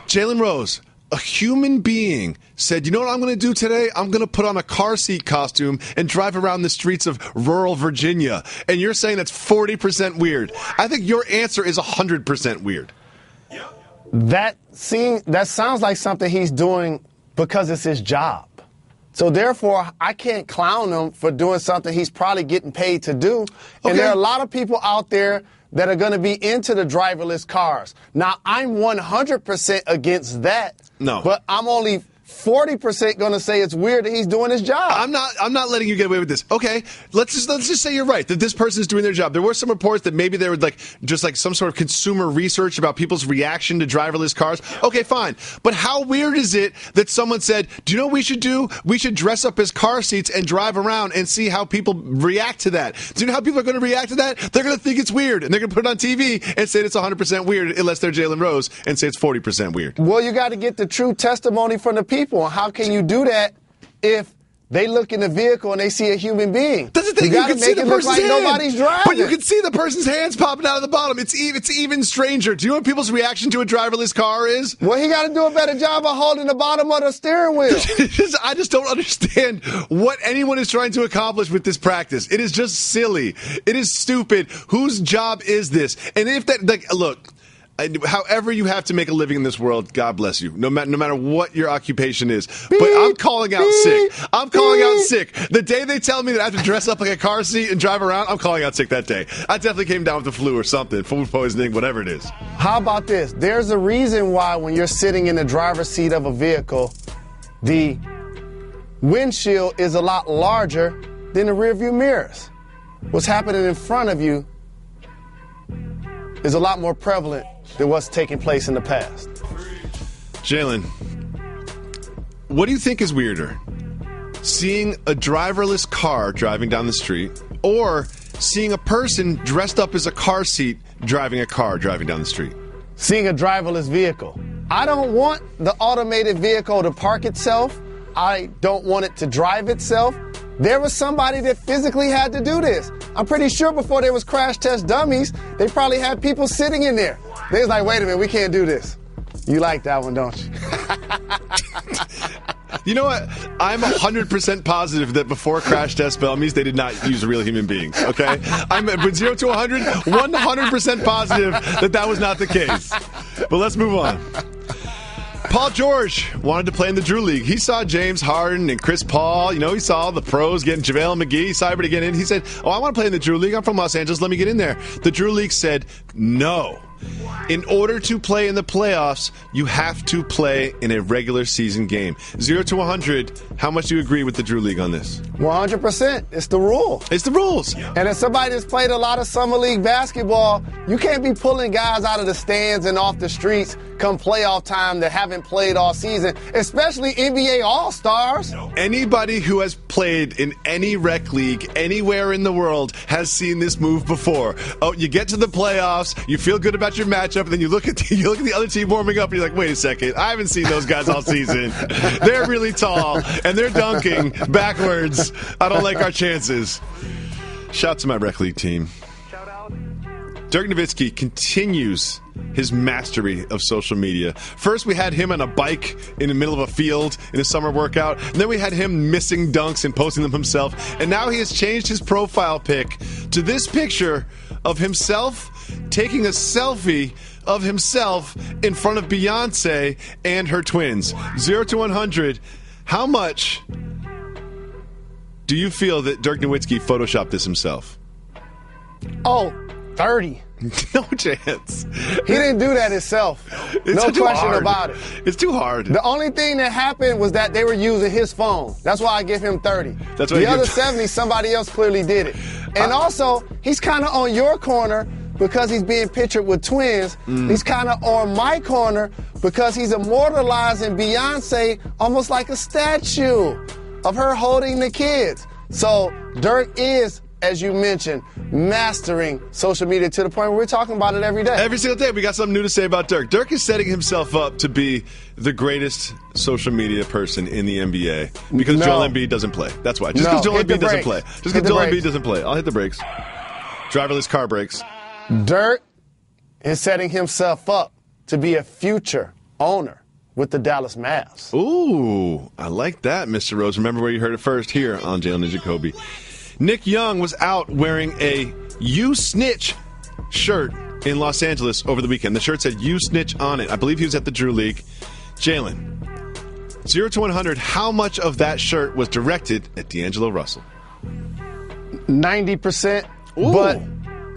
Jalen Rose, a human being, said, you know what I'm going to do today? I'm going to put on a car seat costume and drive around the streets of rural Virginia. And you're saying that's 40% weird. I think your answer is 100% weird. That sounds like something he's doing because it's his job. So therefore, I can't clown him for doing something he's probably getting paid to do. And there are a lot of people out there that are going to be into the driverless cars. Now, I'm 100% against that. No. But I'm only 40% going to say it's weird that he's doing his job. I'm not letting you get away with this. Okay, let's just say you're right, that this person is doing their job. There were some reports that maybe there were just some sort of consumer research about people's reaction to driverless cars. Okay, fine. But how weird is it that someone said, do you know what we should do? We should dress up as car seats and drive around and see how people react to that. Do you know how people are going to react to that? They're going to think it's weird, and they're going to put it on TV and say it's 100% weird, unless they're Jalen Rose, and say it's 40% weird. Well, you got to get the true testimony from the people. How can you do that if they look in the vehicle and they see a human being? That's the thing. You can gotta see make the it look person's like hand. nobody's driving. But you can see the person's hands popping out of the bottom. It's even stranger. Do you know what people's reaction to a driverless car is? Well, he got to do a better job of holding the bottom of the steering wheel. I just don't understand what anyone is trying to accomplish with this practice. It is just silly. It is stupid. Whose job is this? And if that, look, however you have to make a living in this world, God bless you. No matter what your occupation is. But I'm calling out sick. I'm calling out sick. The day they tell me that I have to dress up like a car seat and drive around, I'm calling out sick that day. I definitely came down with the flu or something, food poisoning, whatever it is. How about this? There's a reason why when you're sitting in the driver's seat of a vehicle, the windshield is a lot larger than the rearview mirrors. What's happening in front of you is a lot more prevalent than what's taking place in the past. Jalen, what do you think is weirder? Seeing a driverless car driving down the street, or seeing a person dressed up as a car seat driving a car driving down the street? Seeing a driverless vehicle. I don't want the automated vehicle to park itself. I don't want it to drive itself. There was somebody that physically had to do this. I'm pretty sure before there was crash test dummies, they probably had people sitting in there. They was like, wait a minute, we can't do this. You like that one, don't you? You know what? I'm 100% positive that before crash test dummies, they did not use real human beings, okay? I'm with 0 to 100, 100% positive that was not the case. But let's move on. Paul George wanted to play in the Drew League. He saw James Harden and Chris Paul. He saw all the pros getting JaVale McGee. He saw everybody get in. He said, I want to play in the Drew League. I'm from Los Angeles. Let me get in there. The Drew League said, no. In order to play in the playoffs, you have to play in a regular season game. 0 to 100, how much do you agree with the Drew League on this? 100%. It's the rule. It's the rules. And as somebody that's played a lot of summer league basketball, you can't be pulling guys out of the stands and off the streets come playoff time that haven't played all season, especially NBA All-Stars. Anybody who has played in any rec league anywhere in the world has seen this move before. Oh, you get to the playoffs, you feel good about your matchup, and then you look at the other team warming up, and you're like, wait a second, I haven't seen those guys all season. They're really tall, and they're dunking backwards. I don't like our chances. Shout to my rec league team. Dirk Nowitzki continues his mastery of social media. First, we had him on a bike in the middle of a field in a summer workout. And then we had him missing dunks and posting them himself. And now he has changed his profile pic to this picture of himself taking a selfie of himself in front of Beyonce and her twins. 0 to 100. How much do you feel that Dirk Nowitzki photoshopped this himself? Oh, 30. No chance. He didn't do that himself. No question about it. It's too hard. The only thing that happened was that they were using his phone. That's why I give him 30. That's why the other 70, somebody else clearly did it. And also, he's kind of on your corner because he's being pictured with twins. He's kind of on my corner because he's immortalizing Beyonce almost like a statue of her holding the kids. So Dirk is as you mentioned, mastering social media to the point where we're talking about it every day. Every single day, we got something new to say about Dirk. Dirk is setting himself up to be the greatest social media person in the NBA because Joel Embiid doesn't play. That's why. Just because Joel Embiid doesn't play. Just because Joel Embiid doesn't play. I'll hit the brakes. Driverless car brakes. Dirk is setting himself up to be a future owner with the Dallas Mavs. Ooh, I like that, Mr. Rose. Remember where you heard it first here on Jalen and Jacoby. Nick Young was out wearing a You Snitch shirt in Los Angeles over the weekend. The shirt said You Snitch on it. I believe he was at the Drew League. Jalen, 0 to 100, how much of that shirt was directed at D'Angelo Russell? 90%. Ooh. But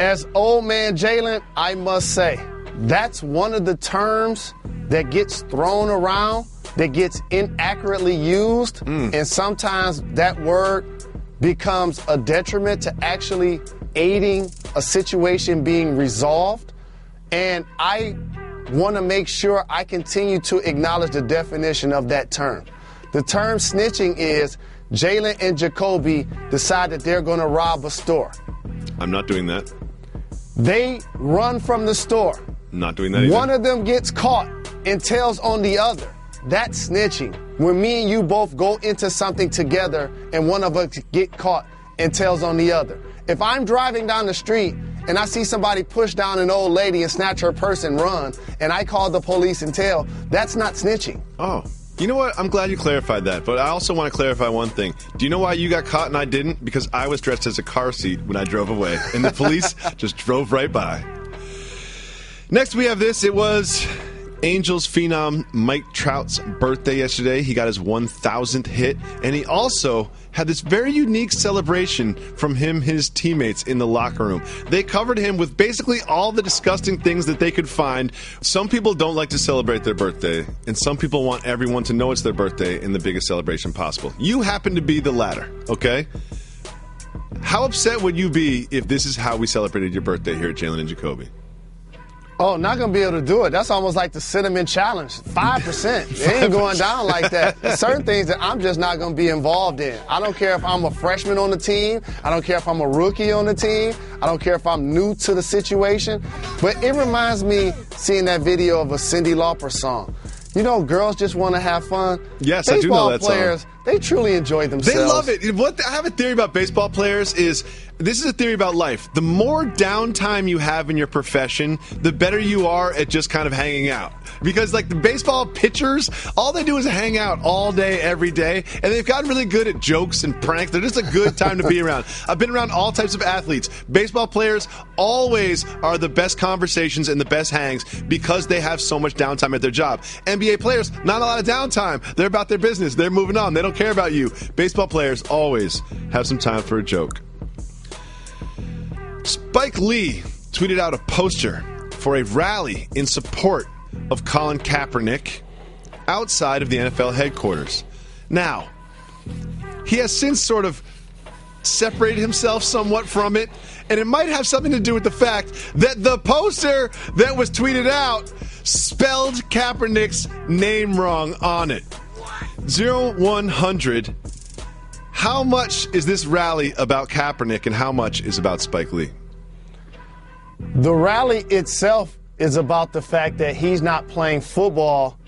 as old man Jalen, I must say, that's one of the terms that gets thrown around, that gets inaccurately used, and sometimes that word becomes a detriment to actually aiding a situation being resolved. And I want to make sure I continue to acknowledge the definition of that term. The term snitching is Jalen and Jacoby decide that they're going to rob a store. I'm not doing that. They run from the store. Not doing that either. One of them gets caught and tells on the other. That's snitching. When me and you both go into something together and one of us get caught and tells on the other. If I'm driving down the street and I see somebody push down an old lady and snatch her purse and run, and I call the police and tell, that's not snitching. Oh. You know what? I'm glad you clarified that, but I also want to clarify one thing. Do you know why you got caught and I didn't? Because I was dressed as a car seat when I drove away, and the police just drove right by. Next, we have this. It was Angels phenom Mike Trout's birthday yesterday. He got his 1,000th hit, and he also had this very unique celebration from his teammates in the locker room. They covered him with basically all the disgusting things that they could find. Some people don't like to celebrate their birthday, and some people want everyone to know it's their birthday in the biggest celebration possible. You happen to be the latter, okay? How upset would you be if this is how we celebrated your birthday here at Jalen and Jacoby? Oh, not going to be able to do it. That's almost like the cinnamon challenge. 5%. It ain't going down like that. There's certain things that I'm just not going to be involved in. I don't care if I'm a freshman on the team. I don't care if I'm a rookie on the team. I don't care if I'm new to the situation. But it reminds me seeing that video of a Cyndi Lauper song. You know, girls just want to have fun. Yes, I do know that song. Baseball players, they truly enjoy themselves. They love it. I have a theory about baseball players is, this is a theory about life. The more downtime you have in your profession, the better you are at just kind of hanging out. Because, like, the baseball pitchers, all they do is hang out all day, every day, and they've gotten really good at jokes and pranks. They're just a good time to be around. I've been around all types of athletes. Baseball players always are the best conversations and the best hangs because they have so much downtime at their job. NBA players, not a lot of downtime. They're about their business. They're moving on. They don't care about you. Baseball players always have some time for a joke. Spike Lee tweeted out a poster for a rally in support of Colin Kaepernick outside of the NFL headquarters. Now, he has since sort of separated himself somewhat from it, and it might have something to do with the fact that the poster that was tweeted out spelled Kaepernick's name wrong on it. 0-100. How much is this rally about Kaepernick and how much is about Spike Lee? The rally itself is about the fact that he's not playing football,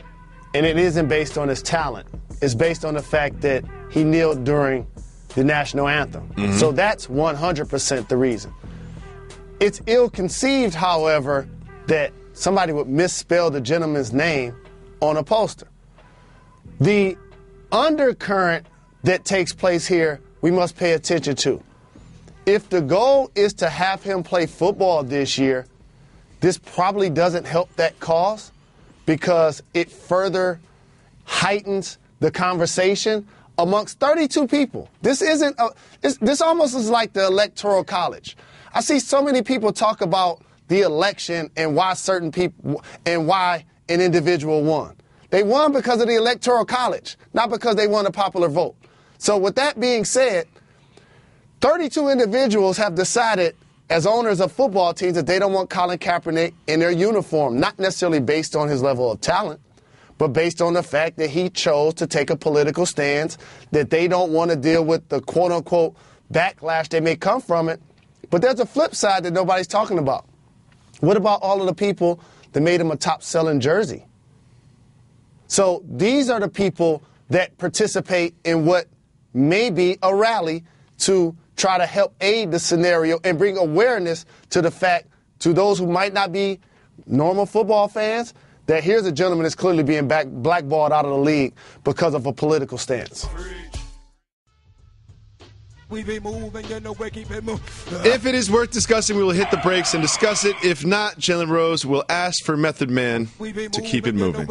and it isn't based on his talent. It's based on the fact that he kneeled during the national anthem. Mm-hmm. So that's 100% the reason. It's ill-conceived, however, that somebody would misspell the gentleman's name on a poster. The undercurrent that takes place here, we must pay attention to. If the goal is to have him play football this year, this probably doesn't help that cause because it further heightens the conversation amongst 32 people. This almost is like the Electoral College. I see so many people talk about the election and why certain people and why an individual won. They won because of the Electoral College, not because they won a popular vote. So with that being said, 32 individuals have decided as owners of football teams that they don't want Colin Kaepernick in their uniform, not necessarily based on his level of talent, but based on the fact that he chose to take a political stance, that they don't want to deal with the quote-unquote backlash that may come from it. But there's a flip side that nobody's talking about. What about all of the people that made him a top-selling jersey? So these are the people that participate in what may be a rally to try to help aid the scenario and bring awareness to the fact, to those who might not be normal football fans, that here's a gentleman that's clearly being blackballed out of the league because of a political stance. If it is worth discussing, we will hit the brakes and discuss it. If not, Jalen Rose will ask for Method Man to keep it moving.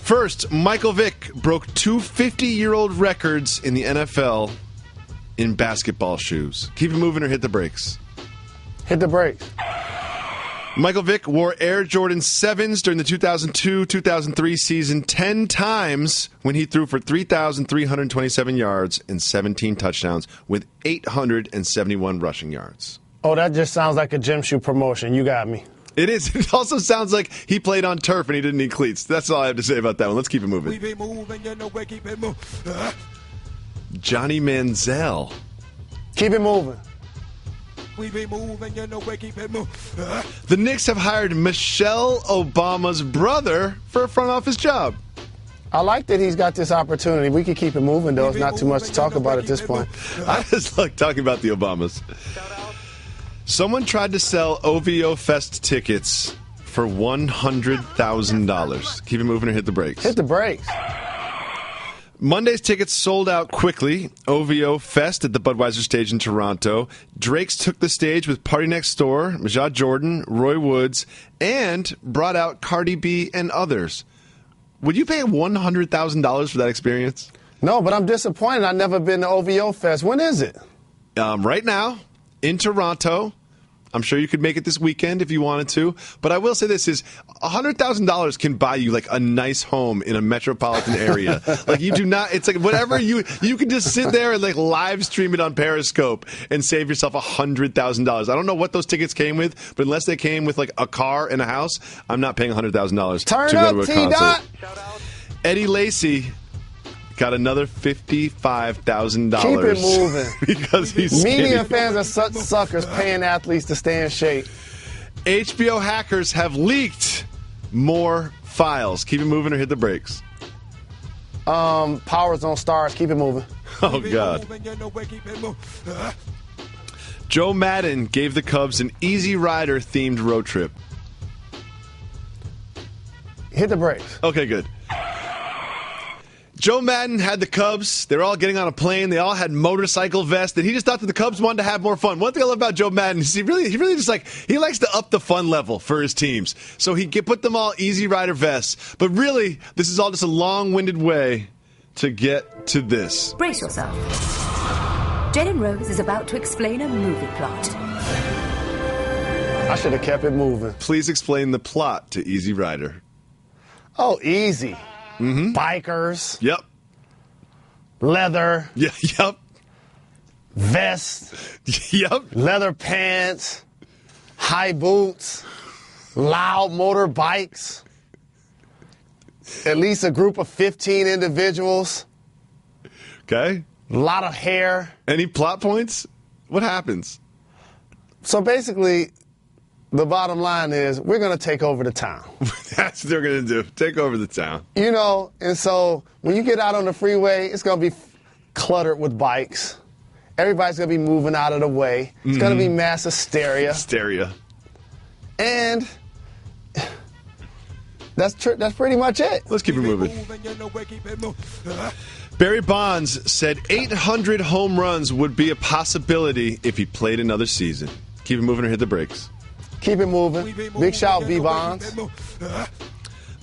First, Michael Vick broke two 50-year-old records in the NFL in basketball shoes. Keep it moving or hit the brakes. Hit the brakes. Michael Vick wore Air Jordan 7s during the 2002-2003 season 10 times when he threw for 3,327 yards and 17 touchdowns with 871 rushing yards. Oh, that just sounds like a gym shoe promotion. You got me. It is. It also sounds like he played on turf and he didn't need cleats. That's all I have to say about that one. Let's keep it moving. Johnny Manziel. Keep it moving. The Knicks have hired Michelle Obama's brother for a front office job. I like that he's got this opportunity. We can keep it moving, though. It's not too much to talk about at this point. I just like talking about the Obamas. Someone tried to sell OVO Fest tickets for $100,000. Keep it moving or hit the brakes. Hit the brakes. Monday's tickets sold out quickly. OVO Fest at the Budweiser stage in Toronto. Drake's took the stage with Party Next Door, Majah Jordan, Roy Woods, and brought out Cardi B and others. Would you pay $100,000 for that experience? No, but I'm disappointed. I've never been to OVO Fest. When is it? Right now, in Toronto. I'm sure you could make it this weekend if you wanted to. But I will say this is $100,000 can buy you like a nice home in a metropolitan area. Like you do not, it's like whatever you can just sit there and like live stream it on Periscope and save yourself $100,000. I don't know what those tickets came with, but unless they came with like a car and a house, I'm not paying $100,000 to go to a concert. Eddie Lacy got another $55,000. Keep it moving. Because he's skinny. Media fans are such suckers paying athletes to stay in shape. HBO hackers have leaked more files. Keep it moving or hit the brakes. Powers on stars. Keep it moving. Oh, God. Joe Madden gave the Cubs an Easy Rider-themed road trip. Hit the brakes. Okay, good. Joe Madden had the Cubs. They were all getting on a plane. They all had motorcycle vests. And he just thought that the Cubs wanted to have more fun. One thing I love about Joe Madden is he really just like, he likes to up the fun level for his teams. So he put them all Easy Rider vests. But really, this is all just a long-winded way to get to this. Brace yourself. Jalen Rose is about to explain a movie plot. I should have kept it moving. Please explain the plot to Easy Rider. Oh, easy. Mm-hmm. Bikers. Yep. Leather. Yeah. Yep. Vest. Yep. Leather pants. High boots. Loud motorbikes. At least a group of 15 individuals. Okay. A lot of hair. Any plot points? What happens? So basically, the bottom line is we're going to take over the town. That's what they're going to do. Take over the town. You know, and so when you get out on the freeway, it's going to be cluttered with bikes. Everybody's going to be moving out of the way. It's going to be mass hysteria. Hysteria. And that's pretty much it. Let's keep it moving. Barry Bonds said 800 home runs would be a possibility if he played another season. Keep it moving or hit the brakes. Keep it moving. Big shout, B. Bonds.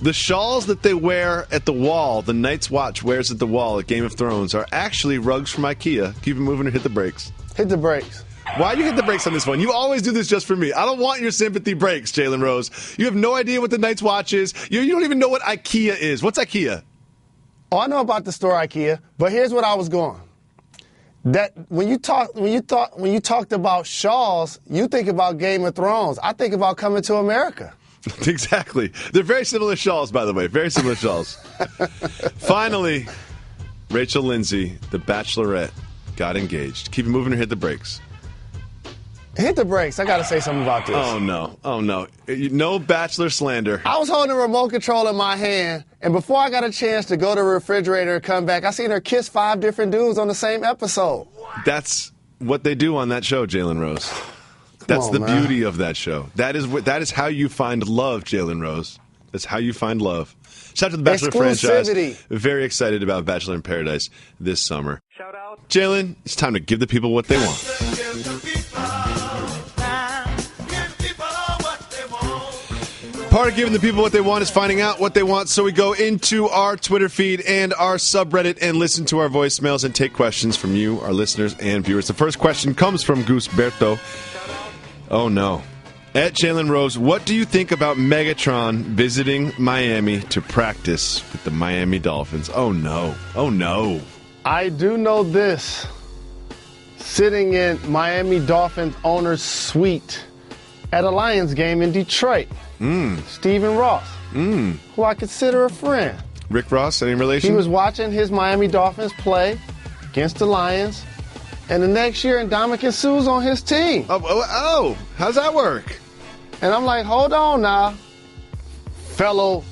The shawls that they wear at the wall, the Night's Watch wears at the wall at Game of Thrones, are actually rugs from IKEA. Keep it moving or hit the brakes. Hit the brakes. Why do you hit the brakes on this one? You always do this just for me. I don't want your sympathy breaks, Jalen Rose. You have no idea what the Night's Watch is. You don't even know what IKEA is. What's IKEA? Oh, I know about the store IKEA, but here's what I was going. That when you talked about shawls, you think about Game of Thrones. I think about Coming to America. Exactly. They're very similar shawls, by the way. Very similar shawls. Finally, Rachel Lindsay, the Bachelorette, got engaged. Keep it moving or hit the brakes? Hit the brakes. I got to say something about this. Oh, no. Oh, no. No bachelor slander. I was holding a remote control in my hand, and before I got a chance to go to the refrigerator and come back, I seen her kiss 5 different dudes on the same episode. That's what they do on that show, Jalen Rose. That's the beauty of that show. That is how you find love, Jalen Rose. That's how you find love. Shout out to the Bachelor franchise. Very excited about Bachelor in Paradise this summer. Shout out. Jalen, it's time to give the people what they want. Part of giving the people what they want is finding out what they want, so we go into our Twitter feed and our subreddit and listen to our voicemails and take questions from you, our listeners and viewers. The first question comes from Gusberto. Oh, no. At Jalen Rose, what do you think about Megatron visiting Miami to practice with the Miami Dolphins? Oh, no. Oh, no. I do know this. Sitting in Miami Dolphins owner's suite at a Lions game in Detroit, Stephen Ross, who I consider a friend. Rick Ross, any relation? He was watching his Miami Dolphins play against the Lions, and the next year Ndamukong Suh's on his team. Oh, how's that work? And I'm like, hold on now, fellow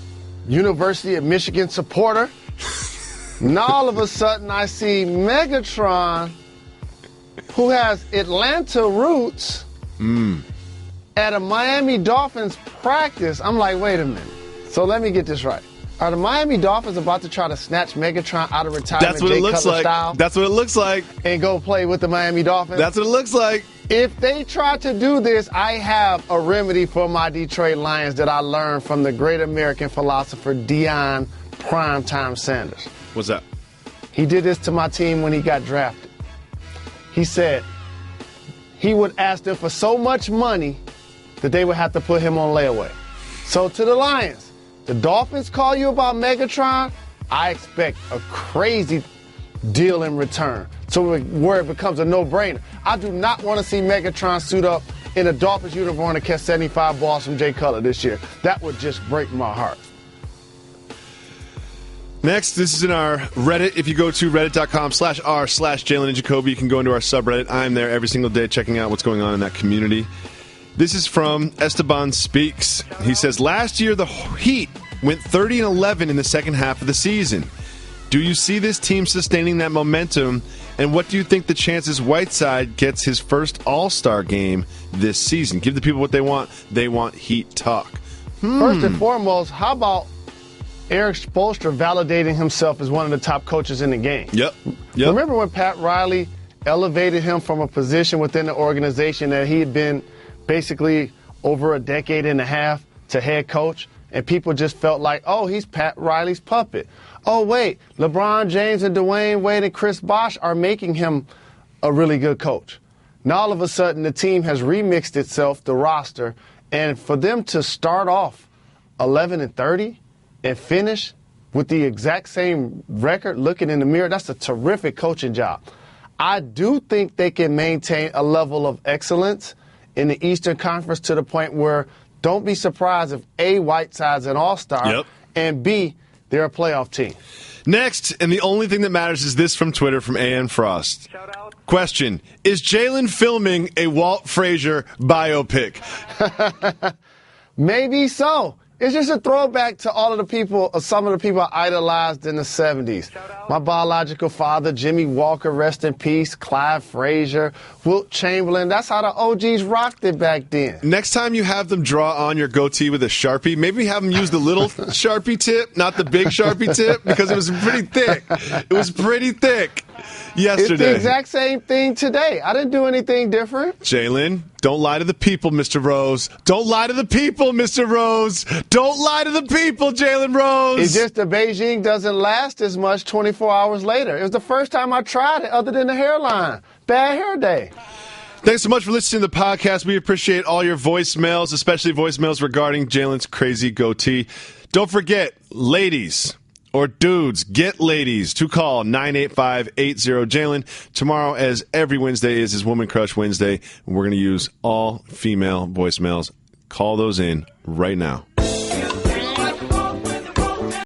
University of Michigan supporter. Now all of a sudden I see Megatron, who has Atlanta roots, at a Miami Dolphins practice. I'm like, wait a minute. So let me get this right. Are the Miami Dolphins about to try to snatch Megatron out of retirement? That's what it looks like. Style, that's what it looks like. And go play with the Miami Dolphins? That's what it looks like. If they try to do this, I have a remedy for my Detroit Lions that I learned from the great American philosopher Deion Primetime Sanders. What's that? He did this to my team when he got drafted. He said he would ask them for so much money that they would have to put him on layaway. So to the Lions, the Dolphins call you about Megatron, I expect a crazy deal in return. So where it becomes a no-brainer. I do not want to see Megatron suit up in a Dolphins uniform to catch 75 balls from Jay Cutler this year. That would just break my heart. Next, this is in our Reddit. If you go to reddit.com/r/Jalen and Jacoby, you can go into our subreddit. I'm there every single day checking out what's going on in that community. This is from Esteban Speaks. He says, last year the Heat went 30-11 in the second half of the season. Do you see this team sustaining that momentum? And what do you think the chances Whiteside gets his first All-Star game this season? Give the people what they want. They want Heat talk. First and foremost, how about Eric Spoelstra validating himself as one of the top coaches in the game? Yep. Remember when Pat Riley elevated him from a position within the organization that he had been basically over a decade and a half to head coach, and people just felt like, oh, he's Pat Riley's puppet. Oh, wait, LeBron James and Dwayne Wade and Chris Bosh are making him a really good coach. Now all of a sudden the team has remixed itself, the roster, and for them to start off 11-30 and finish with the exact same record, looking in the mirror, that's a terrific coaching job. I do think they can maintain a level of excellence in the Eastern Conference to the point where don't be surprised if A, Whiteside's an all-star, and B, they're a playoff team. Next, and the only thing that matters is this from Twitter from A.N. Frost. Shout out. Question, is Jalen filming a Walt Frazier biopic? Maybe so. It's just a throwback to all of the people, some of the people I idolized in the 70s. My biological father, Jimmy Walker, rest in peace, Clyde Frazier, Wilt Chamberlain. That's how the OGs rocked it back then. Next time you have them draw on your goatee with a Sharpie, maybe have them use the little Sharpie tip, not the big Sharpie tip, because it was pretty thick. It was pretty thick yesterday. It's the exact same thing today. I didn't do anything different. Jalen, don't lie to the people, Mr. Rose. Don't lie to the people, Mr. Rose. Don't lie to the people, Jalen Rose. It's just the Beijing doesn't last as much 24 hours later. It was the first time I tried it other than the hairline. Bad hair day. Thanks so much for listening to the podcast. We appreciate all your voicemails, especially voicemails regarding Jalen's crazy goatee. Don't forget, ladies or dudes, get ladies to call 985-80-JALEN. Tomorrow, as every Wednesday is Woman Crush Wednesday, we're going to use all female voicemails. Call those in right now.